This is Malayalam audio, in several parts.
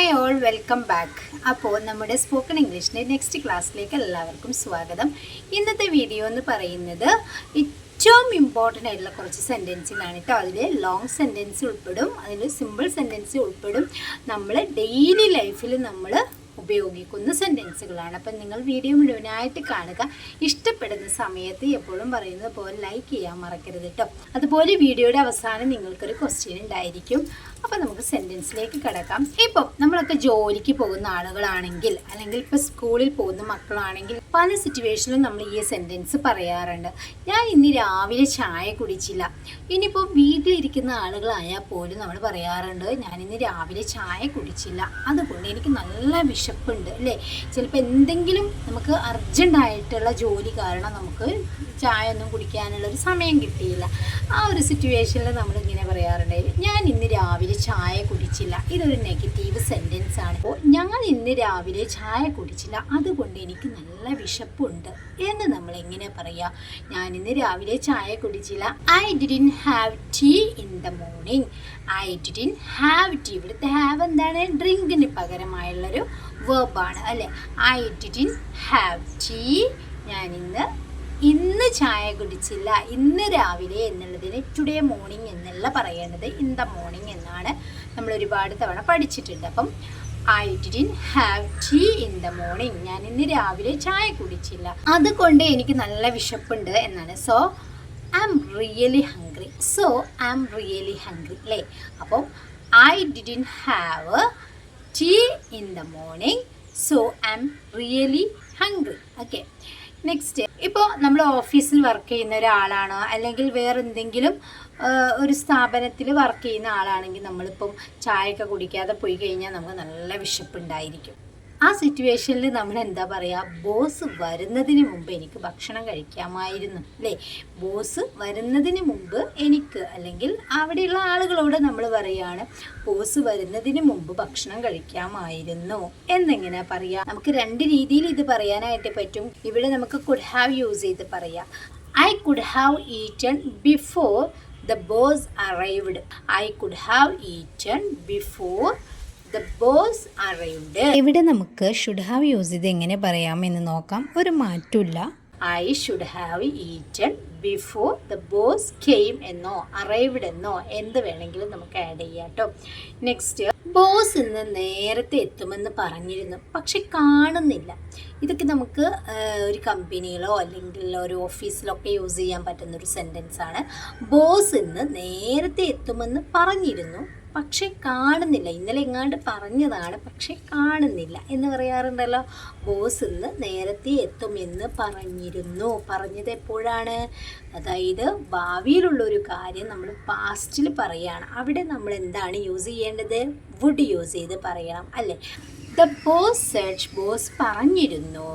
Hi all, welcome back. അപ്പോൾ നമ്മുടെ സ്പോക്കൺ ഇംഗ്ലീഷിൻ്റെ നെക്സ്റ്റ് ക്ലാസ്സിലേക്ക് എല്ലാവർക്കും സ്വാഗതം. ഇന്നത്തെ വീഡിയോ എന്ന് പറയുന്നത് ഏറ്റവും ഇമ്പോർട്ടൻ്റ് ആയിട്ടുള്ള കുറച്ച് സെൻറ്റൻസുകളാണ് കേട്ടോ. അതിൽ ലോങ് സെൻറ്റൻസ് ഉൾപ്പെടും, അതിൽ സിമ്പിൾ സെൻറ്റൻസ് ഉൾപ്പെടും. നമ്മൾ ഡെയിലി ലൈഫിൽ നമ്മൾ ഉപയോഗിക്കുന്ന സെൻറ്റൻസുകളാണ്. അപ്പം നിങ്ങൾ വീഡിയോ മുഴുവനായിട്ട് കാണുക. ഇഷ്ടപ്പെടുന്ന സമയത്ത് എപ്പോഴും പറയുന്നത് പോലെ ലൈക്ക് ചെയ്യാൻ മറക്കരുത് കേട്ടോ. അതുപോലെ വീഡിയോയുടെ അവസാനം നിങ്ങൾക്കൊരു ക്വസ്റ്റ്യൻ ഉണ്ടായിരിക്കും. അപ്പോൾ നമുക്ക് സെൻറ്റൻസിലേക്ക് കിടക്കാം. ഇപ്പം നമ്മളൊക്കെ ജോലിക്ക് പോകുന്ന ആളുകളാണെങ്കിൽ, അല്ലെങ്കിൽ ഇപ്പോൾ സ്കൂളിൽ പോകുന്ന മക്കളാണെങ്കിൽ പല സിറ്റുവേഷനിലും നമ്മൾ ഈ സെൻറ്റൻസ് പറയാറുണ്ട്. ഞാൻ ഇന്ന് രാവിലെ ചായ കുടിച്ചില്ല. ഇനിയിപ്പോൾ വീട്ടിലിരിക്കുന്ന ആളുകളായാൽ പോലും നമ്മൾ പറയാറുണ്ട്, ഞാൻ ഇന്ന് രാവിലെ ചായ കുടിച്ചില്ല, അതുകൊണ്ട് എനിക്ക് നല്ല വിശപ്പുണ്ട് അല്ലേ. ചിലപ്പോൾ എന്തെങ്കിലും നമുക്ക് അർജൻറ്റായിട്ടുള്ള ജോലി കാരണം നമുക്ക് ചായ ഒന്നും കുടിക്കാനുള്ളൊരു സമയം കിട്ടിയില്ല. ആ ഒരു സിറ്റുവേഷനിൽ നമ്മളിങ്ങനെ പറയാറുണ്ട്, ഞാൻ ഇന്ന് രാവിലെ ചായ കുടിച്ചില്ല. ഇതൊരു നെഗറ്റീവ് സെൻറ്റൻസ് ആണ്. അപ്പോൾ ഞാൻ ഇന്ന് രാവിലെ ചായ കുടിച്ചില്ല, അതുകൊണ്ട് എനിക്ക് നല്ല വിശപ്പുണ്ട് എന്ന് നമ്മൾ എങ്ങനെ പറയാ? ഞാൻ ഇന്ന് രാവിലെ ചായ കുടിച്ചില്ല. I didn't have tea in the morning. I didn't have tea. ഇവിടുത്തെ ഹാവ് എന്താണ്? ഡ്രിങ്കിന് പകരമായുള്ളൊരു വേർബാണ് അല്ലേ. I didn't have tea. ഞാൻ ഇന്ന് ചായ കുടിച്ചില്ല. ഇന്ന് രാവിലെ എന്നുള്ളതിന് ടുഡേ മോർണിംഗ് എന്നല്ല പറയേണ്ടത്, ഇൻ ദ മോർണിംഗ് എന്നാണ് നമ്മൾ ഒരുപാട് തവണ പഠിച്ചിട്ടുണ്ട്. അപ്പം I didn't have tea in the morning. ഞാൻ ഇന്ന് രാവിലെ ചായ കുടിച്ചില്ല, അതുകൊണ്ട് എനിക്ക് നല്ല വിശപ്പുണ്ട് എന്നാണ്. So I am really hungry. So I am really hungry അല്ലേ. അപ്പം I didn't have tea in the morning, so I am really hungry. Okay, next. ഇപ്പോൾ നമ്മൾ ഓഫീസിൽ വർക്ക് ചെയ്യുന്ന ഒരാളാണ്, അല്ലെങ്കിൽ വേറെ എന്തെങ്കിലും ഒരു സ്ഥാപനത്തിൽ വർക്ക് ചെയ്യുന്ന ആളാണെങ്കിൽ നമ്മളിപ്പം ചായയൊക്കെ കുടിക്കാതെ പോയി കഴിഞ്ഞാൽ നമുക്ക് നല്ല വിശപ്പുണ്ടായിരിക്കും. ആ സിറ്റുവേഷനിൽ നമ്മൾ എന്താ പറയുക? ബോസ് വരുന്നതിന് മുമ്പ് എനിക്ക് ഭക്ഷണം കഴിക്കാമായിരുന്നു അല്ലേ. ബോസ് വരുന്നതിന് മുമ്പ് എനിക്ക്, അല്ലെങ്കിൽ അവിടെയുള്ള ആളുകളോട് നമ്മൾ പറയുകയാണ്, ബോസ് വരുന്നതിന് മുമ്പ് ഭക്ഷണം കഴിക്കാമായിരുന്നു എന്നെങ്ങനെ പറയുക? നമുക്ക് രണ്ട് രീതിയിൽ ഇത് പറയാനായിട്ട് പറ്റും. ഇവിടെ നമുക്ക് കുഡ് ഹാവ് യൂസ് ചെയ്ത് പറയാം. I could have eaten before the boss arrived. I could have eaten before the boss arrived. ഇവിടെ നമുക്ക് ഷുഡ് ഹാവ് യൂസ് ചെയ്ത് എങ്ങനെ പറയാമെന്ന് നോക്കാം. ഒരു മാറ്റമില്ല. I should have eaten before the boss came എന്നോ അറൈവ്ഡ് എന്നോ എന്ത് വേണമെങ്കിലും നമുക്ക് ആഡ് ചെയ്യാം കേട്ടോ. നെക്സ്റ്റ്, ബോസ് ഇന്ന് നേരത്തെ എത്തുമെന്ന് പറഞ്ഞിരുന്നു, പക്ഷെ കാണുന്നില്ല. ഇതൊക്കെ നമുക്ക് ഒരു കമ്പനിയിലോ അല്ലെങ്കിൽ ഒരു ഓഫീസിലൊക്കെ യൂസ് ചെയ്യാൻ പറ്റുന്നൊരു സെൻറ്റൻസ് ആണ്. ബോസ് ഇന്ന് നേരത്തെ എത്തുമെന്ന് പറഞ്ഞിരുന്നു, പക്ഷെ കാണുന്നില്ല. ഇന്നലെ എങ്ങാണ്ട് പറഞ്ഞതാണ്, പക്ഷെ കാണുന്നില്ല എന്ന് പറയാറുണ്ടല്ലോ. ബോസ് ഇന്ന് നേരത്തെ എത്തുമെന്ന് പറഞ്ഞിരുന്നു. പറഞ്ഞത് എപ്പോഴാണ്? അതായത് ഭാവിയിലുള്ളൊരു കാര്യം നമ്മൾ പാസ്റ്റിൽ പറയുകയാണ്. അവിടെ നമ്മൾ എന്താണ് യൂസ് ചെയ്യേണ്ടത്? വുഡ് യൂസ് ചെയ്ത് പറയണം അല്ലേ. ദ ബോസ് സെഡ്, ബോസ് പറഞ്ഞിരുന്നു,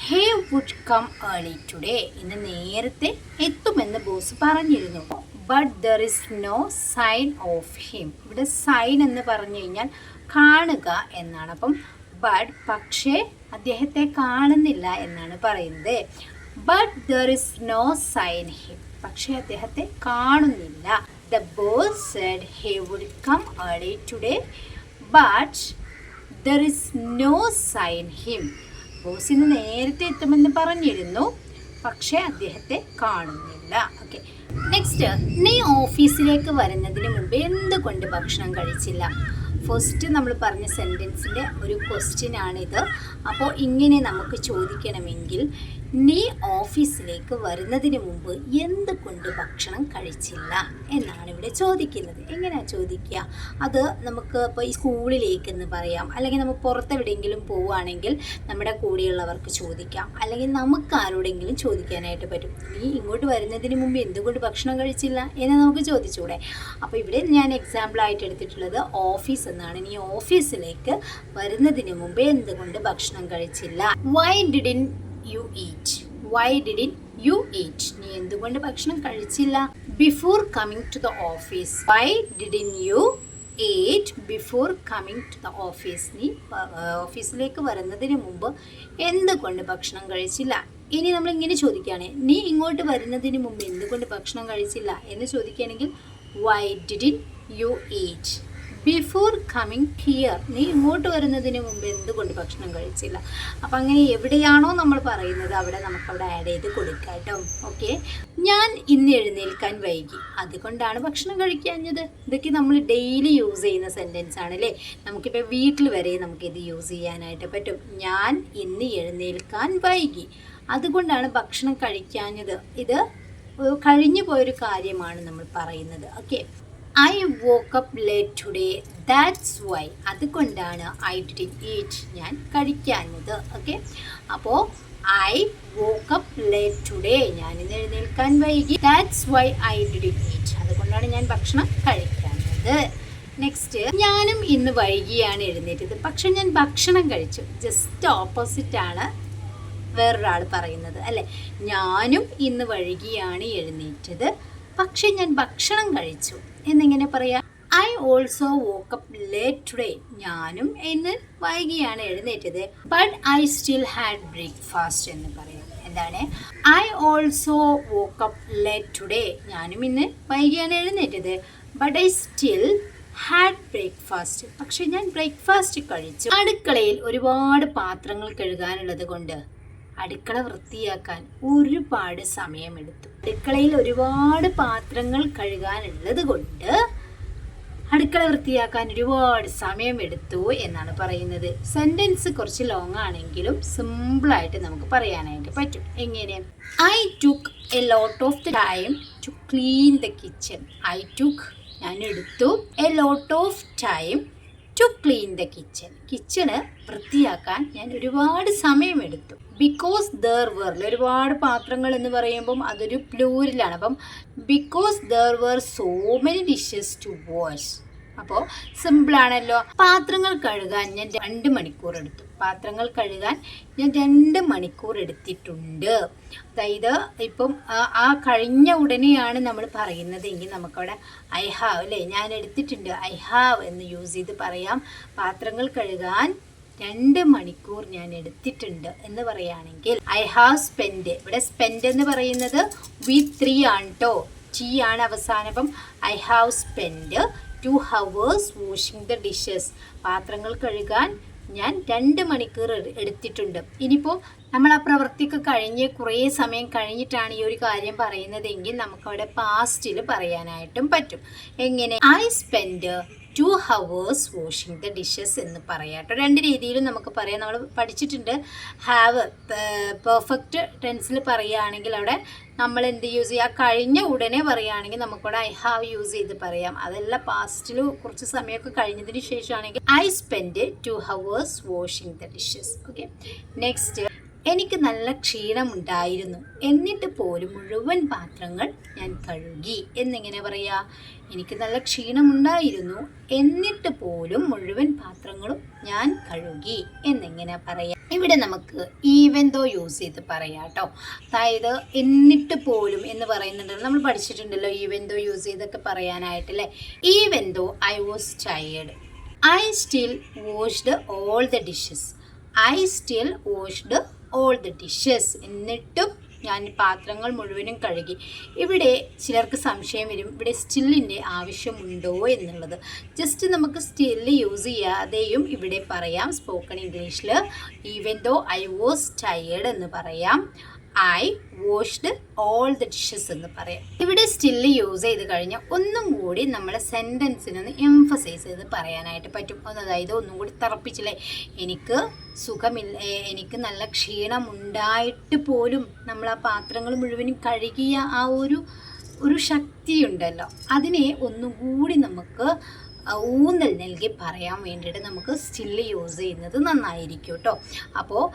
he would come early today. ഇന്ന് നേരത്തെ എത്തുമെന്ന് ബോസ് പറഞ്ഞിരുന്നു. But there is no sign of him. ഇവിടെ സൈൻ എന്ന് പറഞ്ഞു കഴിഞ്ഞാൽ കാണുക എന്നാണ്. അപ്പം ബട്ട് പക്ഷേ അദ്ദേഹത്തെ കാണുന്നില്ല എന്നാണ് പറയുന്നത്. But there is no sign him. പക്ഷേ അദ്ദേഹത്തെ കാണുന്നില്ല. The boss said he would come early today but there is no sign him. Boss ഇന്ന് നേരത്തെ എത്തുമെന്ന് പറഞ്ഞിരുന്നു, പക്ഷേ അദ്ദേഹത്തെ കാണുന്നില്ല. Okay, next. നീ ഓഫീസിലേക്ക് വരുന്നതിന് മുമ്പ് എന്തുകൊണ്ട് ഭക്ഷണം കഴിച്ചില്ല? ഫസ്റ്റ് നമ്മൾ പറഞ്ഞ സെൻറ്റൻസിൻ്റെ ഒരു ക്വസ്റ്റ്യൻ ആണിത്. അപ്പോൾ ഇങ്ങനെ നമുക്ക് ചോദിക്കണമെങ്കിൽ, നീ ഓഫീസിലേക്ക് വരുന്നതിന് മുമ്പ് എന്തുകൊണ്ട് ഭക്ഷണം കഴിച്ചില്ല എന്നാണ് ഇവിടെ ചോദിക്കുന്നത്. എങ്ങനെയാണ് ചോദിക്കുക? അത് നമുക്ക് ഇപ്പോൾ ഈ സ്കൂളിലേക്കെന്ന് പറയാം, അല്ലെങ്കിൽ നമ്മൾ പുറത്തെവിടെയെങ്കിലും പോവുകയാണെങ്കിൽ നമ്മുടെ കൂടെയുള്ളവർക്ക് ചോദിക്കാം, അല്ലെങ്കിൽ നമുക്ക് ആരോടെങ്കിലും ചോദിക്കാനായിട്ട് പറ്റും. നീ ഇങ്ങോട്ട് വരുന്നതിന് മുമ്പ് എന്തുകൊണ്ട് ഭക്ഷണം കഴിച്ചില്ല എന്ന് നമുക്ക് ചോദിച്ചൂടെ? അപ്പോൾ ഇവിടെ ഞാൻ എക്സാമ്പിളായിട്ട് എടുത്തിട്ടുള്ളത് ഓഫീസ് എന്നാണ്. നീ ഓഫീസിലേക്ക് വരുന്നതിന് മുമ്പ് എന്തുകൊണ്ട് ഭക്ഷണം കഴിച്ചില്ല? Why didn't you eat? Why didn't you eat? നീ എന്തുകൊണ്ട് ഭക്ഷണം കഴിച്ചില്ല? Before coming to the office. Why didn't you eat before coming to the office? നീ ഓഫീസിലേക്ക് വരുന്നതിന് മുമ്പ് എന്തുകൊണ്ട് ഭക്ഷണം കഴിച്ചില്ല? ഇനി നമ്മൾ ഇങ്ങനെ ചോദിക്കുകയാണ്, നീ ഇങ്ങോട്ട് വരുന്നതിന് മുമ്പ് എന്തുകൊണ്ട് ഭക്ഷണം കഴിച്ചില്ല എന്ന് ചോദിക്കുകയാണെങ്കിൽ, why didn't you eat before coming here, നീ ഇങ്ങോട്ട് വരുന്നതിന് മുമ്പ് എന്തുകൊണ്ട് ഭക്ഷണം കഴിച്ചില്ല? അപ്പം അങ്ങനെ എവിടെയാണോ നമ്മൾ പറയുന്നത് അവിടെ നമുക്കവിടെ ആഡ് ചെയ്ത് കൊടുക്കാം കേട്ടോ. ഓക്കെ, ഞാൻ ഇന്ന് എഴുന്നേൽക്കാൻ വൈകി, അതുകൊണ്ടാണ് ഭക്ഷണം കഴിക്കാഞ്ഞത്. ഇതൊക്കെ നമ്മൾ ഡെയിലി യൂസ് ചെയ്യുന്ന സെൻറ്റൻസ് ആണല്ലേ. നമുക്കിപ്പോൾ വീട്ടിൽ വരെ നമുക്കിത് യൂസ് ചെയ്യാനായിട്ട് പറ്റും. ഞാൻ ഇന്ന് എഴുന്നേൽക്കാൻ വൈകി, അതുകൊണ്ടാണ് ഭക്ഷണം കഴിക്കാഞ്ഞത്. ഇത് കഴിഞ്ഞു പോയൊരു കാര്യമാണ് നമ്മൾ പറയുന്നത്. Okay, I woke up late today, that's why, അതുകൊണ്ടാണ് ഐ ഡിഡ്ന്റ് ഈറ്റ്, ഞാൻ കഴിക്കാഞ്ഞത്. ഓക്കെ, അപ്പോൾ I woke up late today, ഞാൻ ഇന്ന് എഴുന്നേൽക്കാൻ വൈകി. That's why I didn't eat, അതുകൊണ്ടാണ് ഞാൻ ഭക്ഷണം കഴിക്കാഞ്ഞത്. നെക്സ്റ്റ്, ഞാനും ഇന്ന് വൈകിയാണ് എഴുന്നേറ്റത്, പക്ഷെ ഞാൻ ഭക്ഷണം കഴിച്ചു. ജസ്റ്റ് ഓപ്പോസിറ്റാണ് വേറൊരാൾ പറയുന്നത് അല്ലേ. ഞാനും ഇന്ന് വൈകിയാണ് എഴുന്നേറ്റത്, പക്ഷെ ഞാൻ ഭക്ഷണം കഴിച്ചു എന്നിങ്ങനെ പറയാം. I also woke up late today, ഞാനും ഇന്ന് വൈകിയാണ് എഴുന്നേറ്റത്, but I still had breakfast എന്ന് പറയാം. എന്താണ്? I also woke up late today, ഞാനും ഇന്ന് വൈകിയാണ് എഴുന്നേറ്റത്, but I still had breakfast, പക്ഷെ ഞാൻ ബ്രേക്ക്ഫാസ്റ്റ് കഴിച്ചു. അടുക്കളയിൽ ഒരുപാട് പാത്രങ്ങൾ കഴുകാനുള്ളത് കൊണ്ട് അടുക്കള വൃത്തിയാക്കാൻ ഒരുപാട് സമയമെടുത്തു. അടുക്കളയിൽ ഒരുപാട് പാത്രങ്ങൾ കഴുകാനുള്ളത് കൊണ്ട് അടുക്കള വൃത്തിയാക്കാൻ ഒരുപാട് സമയമെടുത്തു എന്നാണ് പറയുന്നത്. സെൻറ്റൻസ് കുറച്ച് ലോങ് ആണെങ്കിലും സിമ്പിളായിട്ട് നമുക്ക് പറയാനായിട്ട് പറ്റും. എങ്ങനെ? I took a lot of the time to clean the kitchen. I took, ഞാൻ എടുത്തു, a lot of time to clean the kitchen, കിച്ചണ് വൃത്തിയാക്കാൻ ഞാൻ ഒരുപാട് സമയമെടുത്തു. ബിക്കോസ് ദർ വർ, ഒരുപാട് പാത്രങ്ങൾ എന്ന് പറയുമ്പം അതൊരു പ്ലൂരലാണ്. അപ്പം because there were so many dishes to wash, അപ്പോൾ സിമ്പിളാണല്ലോ. പാത്രങ്ങൾ കഴുകാൻ ഞാൻ 2 മണിക്കൂർ എടുത്തു. പാത്രങ്ങൾ കഴുകാൻ ഞാൻ 2 മണിക്കൂർ എടുത്തിട്ടുണ്ട്. അതായത് ഇപ്പം ആ കഴിഞ്ഞ ഉടനെയാണ് നമ്മൾ പറയുന്നതെങ്കിൽ നമുക്കവിടെ ഐ ഹാവ് അല്ലേ, ഞാൻ എടുത്തിട്ടുണ്ട്, ഐ ഹാവ് എന്ന് യൂസ് ചെയ്ത് പറയാം. പാത്രങ്ങൾ കഴുകാൻ 2 മണിക്കൂർ ഞാൻ എടുത്തിട്ടുണ്ട് എന്ന് പറയുകയാണെങ്കിൽ ഐ ഹാവ് സ്പെൻഡ്, ഇവിടെ സ്പെൻഡ് എന്ന് പറയുന്നത് V3 ആണ് കേട്ടോ, ടി ആണ് അവസാനം. അപ്പം I have spend 2 hours washing the dishes, പാത്രങ്ങൾ കഴുകാൻ ഞാൻ 2 മണിക്കൂർ എടുത്തിട്ടുണ്ട്. ഇനിയിപ്പോൾ നമ്മൾ ആ പ്രവൃത്തിയൊക്കെ കഴിഞ്ഞ് കുറേ സമയം കഴിഞ്ഞിട്ടാണ് ഈ ഒരു കാര്യം പറയുന്നതെങ്കിൽ നമുക്കവിടെ പാസ്റ്റിൽ പറയാനായിട്ടും പറ്റും. എങ്ങനെ? I spend 2 hours washing the dishes എന്ന് പറയാം കേട്ടോ. 2 രീതിയിലും നമുക്ക് പറയാം. നമ്മൾ പഠിച്ചിട്ടുണ്ട്. ഹാവ് പെർഫെക്റ്റ് ടെൻസിൽ പറയുകയാണെങ്കിൽ അവിടെ നമ്മൾ എന്ത് യൂസ് ചെയ്യുക? കഴിഞ്ഞ ഉടനെ പറയുകയാണെങ്കിൽ നമുക്കിവിടെ ഐ ഹാവ് യൂസ് ചെയ്ത് പറയാം. അതല്ല പാസ്റ്റിൽ കുറച്ച് സമയമൊക്കെ കഴിഞ്ഞതിന് ശേഷമാണെങ്കിൽ I spend 2 hours washing the dishes. Okay, next, എനിക്ക് നല്ല ക്ഷീണമുണ്ടായിരുന്നു എന്നിട്ട് പോലും മുഴുവൻ പാത്രങ്ങൾ ഞാൻ കഴുകി എന്നിങ്ങനെ പറയാ. എനിക്ക് നല്ല ക്ഷീണമുണ്ടായിരുന്നു എന്നിട്ട് പോലും മുഴുവൻ പാത്രങ്ങളും ഞാൻ കഴുകി എന്നിങ്ങനെ പറയാം. ഇവിടെ നമുക്ക് ഈവൻ ദോ യൂസ് ചെയ്ത് പറയാം കേട്ടോ. അതായത് എന്നിട്ട് പോലും എന്ന് പറയുന്നുണ്ടല്ലോ, നമ്മൾ പഠിച്ചിട്ടുണ്ടല്ലോ ഈവൻ ദോ യൂസ് ചെയ്തൊക്കെ പറയാനായിട്ടല്ലേ. Even though I was tired I still washed all the dishes. I still washed all the dishes, എന്നിട്ടും ഞാൻ പാത്രങ്ങൾ മുഴുവനും കഴുകി. ഇവിടെ ചിലർക്ക് സംശയം വരും, ഇവിടെ സ്റ്റില്ലിൻ്റെ ആവശ്യമുണ്ടോ എന്നുള്ളത്. ജസ്റ്റ് നമുക്ക് സ്റ്റില്ല് യൂസ് ചെയ്യാതെയും ഇവിടെ പറയാം. സ്പോക്കൺ ഇംഗ്ലീഷിൽ even though I was tired എന്ന് പറയാം, I washed all the dishes എന്ന് പറയാം. ഇവിടെ സ്റ്റില്ല് യൂസ് ചെയ്ത് കഴിഞ്ഞാൽ ഒന്നും കൂടി നമ്മളെ സെൻറ്റൻസിനൊന്ന് എംഫസൈസ് ചെയ്ത് പറയാനായിട്ട് പറ്റും. അതായത് ഒന്നും കൂടി തറപ്പിച്ചില്ലേ, എനിക്ക് സുഖമില്ല, എനിക്ക് നല്ല ക്ഷീണമുണ്ടായിട്ട് പോലും നമ്മൾ ആ പാത്രങ്ങൾ മുഴുവനും കഴുകിയ ആ ഒരു ശക്തിയുണ്ടല്ലോ, അതിനെ ഒന്നുകൂടി നമുക്ക് ഊന്നൽ നൽകി പറയാൻ വേണ്ടിയിട്ട് നമുക്ക് സ്റ്റില്ല് യൂസ് ചെയ്യുന്നത് നന്നായിരിക്കും കേട്ടോ. അപ്പോൾ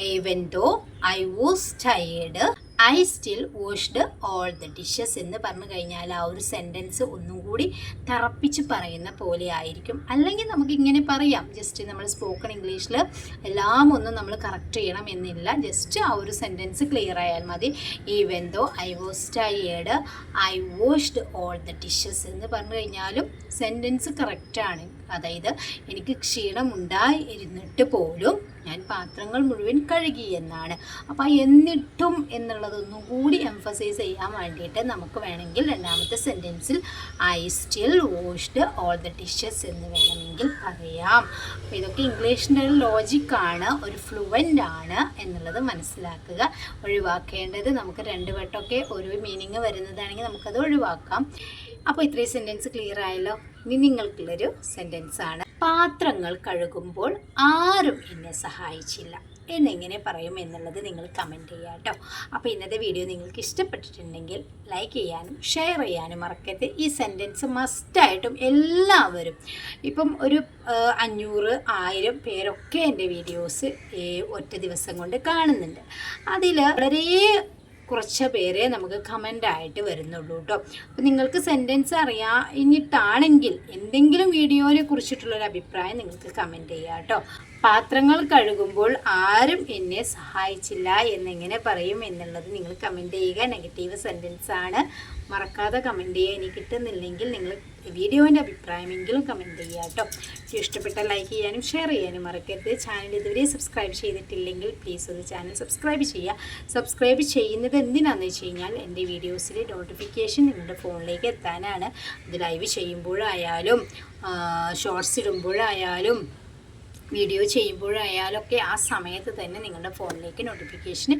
even though I was tired I still washed all the dishes എന്ന് പറഞ്ഞു കഴിഞ്ഞാൽ ആ ഒരു സെൻറ്റൻസ് ഒന്നും കൂടി തറപ്പിച്ച് പറയുന്ന പോലെ ആയിരിക്കും. അല്ലെങ്കിൽ നമുക്ക് ഇങ്ങനെ പറയാം, ജസ്റ്റ് നമ്മൾ സ്പോക്കൺ ഇംഗ്ലീഷിൽ എല്ലാം ഒന്നും നമ്മൾ കറക്റ്റ് ചെയ്യണം എന്നില്ല, ജസ്റ്റ് ആ ഒരു സെൻറ്റൻസ് ക്ലിയർ ആയാൽ മതി. Even though I was tired I washed all the dishes എന്ന് പറഞ്ഞു കഴിഞ്ഞാലും സെൻറ്റൻസ് കറക്റ്റാണ്. അതായത് എനിക്ക് ക്ഷീണമുണ്ടായിരുന്നിട്ട് പോലും ഞാൻ പാത്രങ്ങൾ മുഴുവൻ കഴുകി എന്നാണ്. അപ്പോൾ എന്നിട്ടും എന്നുള്ളതൊന്നും കൂടി എംഫസൈസ് ചെയ്യാൻ വേണ്ടിയിട്ട് നമുക്ക് വേണമെങ്കിൽ രണ്ടാമത്തെ സെൻറ്റൻസിൽ I still washed all the dishes എന്ന് വേണമെങ്കിൽ പറയാം. അപ്പോൾ ഇതൊക്കെ ഇംഗ്ലീഷിൻ്റെ ഒരു ലോജിക്കാണ്, ഒരു ഫ്ലുവൻ്റ് ആണ് എന്നുള്ളത് മനസ്സിലാക്കുക. ഒഴിവാക്കേണ്ടത് നമുക്ക് രണ്ട് വട്ടമൊക്കെ ഒരു മീനിങ് വരുന്നതാണെങ്കിൽ നമുക്കത് ഒഴിവാക്കാം. അപ്പോൾ ഇത്രയും സെൻറ്റൻസ് ക്ലിയർ ആയല്ലോ. ഇനി നിങ്ങൾക്കുള്ളൊരു സെൻറ്റൻസാണ്, പാത്രങ്ങൾ കഴുകുമ്പോൾ ആരും എന്നെ സഹായിച്ചില്ല എന്നെങ്ങനെ പറയും എന്നുള്ളത് നിങ്ങൾ കമൻറ്റ് ചെയ്യുക കേട്ടോ. അപ്പോൾ ഇന്നത്തെ വീഡിയോ നിങ്ങൾക്ക് ഇഷ്ടപ്പെട്ടിട്ടുണ്ടെങ്കിൽ ലൈക്ക് ചെയ്യാനും ഷെയർ ചെയ്യാനും മറക്കരുത്. ഈ സെൻറ്റൻസ് മസ്റ്റായിട്ടും എല്ലാവരും, ഇപ്പം ഒരു 500-1000 പേരൊക്കെ എൻ്റെ വീഡിയോസ് ഒറ്റ ദിവസം കൊണ്ട് കാണുന്നുണ്ട്. അതിൽ വളരെ കുറച്ച് പേരെ നമുക്ക് കമൻ്റായിട്ട് വരുന്നുള്ളൂ കേട്ടോ. അപ്പോൾ നിങ്ങൾക്ക് സെൻറ്റൻസ് അറിയാഞ്ഞിട്ടാണെങ്കിൽ എന്തെങ്കിലും വീഡിയോനെ കുറിച്ചിട്ടുള്ളൊരു അഭിപ്രായം നിങ്ങൾക്ക് കമൻറ്റ് ചെയ്യാം കേട്ടോ. പാത്രങ്ങൾ കഴുകുമ്പോൾ ആരും എന്നെ സഹായിച്ചില്ല എന്നെങ്ങനെ പറയും എന്നുള്ളത് നിങ്ങൾ കമൻറ്റ് ചെയ്യുക. നെഗറ്റീവ് സെൻറ്റൻസ് ആണ്, മറക്കാതെ കമൻറ്റ് ചെയ്യുക. ഇനി കിട്ടുന്നില്ലെങ്കിൽ നിങ്ങൾ വീഡിയോൻ്റെ അഭിപ്രായമെങ്കിലും കമൻറ്റ് ചെയ്യുക കേട്ടോ. ഇഷ്ടപ്പെട്ട ലൈക്ക് ചെയ്യാനും ഷെയർ ചെയ്യാനും മറക്കരുത്. ചാനൽ ഇതുവരെ സബ്സ്ക്രൈബ് ചെയ്തിട്ടില്ലെങ്കിൽ പ്ലീസ് ഒന്ന് ചാനൽ സബ്സ്ക്രൈബ് ചെയ്യുക. സബ്സ്ക്രൈബ് ചെയ്യുന്നത് എന്തിനാണെന്ന് വെച്ച് കഴിഞ്ഞാൽ എൻ്റെ വീഡിയോസിലെ നോട്ടിഫിക്കേഷൻ നിങ്ങളുടെ ഫോണിലേക്ക് എത്താനാണ്. അത് ലൈവ് ചെയ്യുമ്പോഴായാലും ഷോർട്സ് ഇടുമ്പോഴായാലും വീഡിയോ ചെയ്യുമ്പോഴായാലൊക്കെ ആ സമയത്ത് തന്നെ നിങ്ങളുടെ ഫോണിലേക്ക് നോട്ടിഫിക്കേഷൻ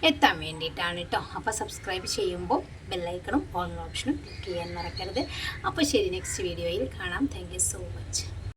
എത്താൻ വേണ്ടിയിട്ടാണ് കേട്ടോ. അപ്പോൾ സബ്സ്ക്രൈബ് ചെയ്യുമ്പോൾ ബെല്ലൈക്കണും ഓൺ ഓപ്ഷനും ക്ലിക്ക് ചെയ്യാൻ മറക്കരുത്. അപ്പോൾ ശരി, നെക്സ്റ്റ് വീഡിയോയിൽ കാണാം. Thank you so much.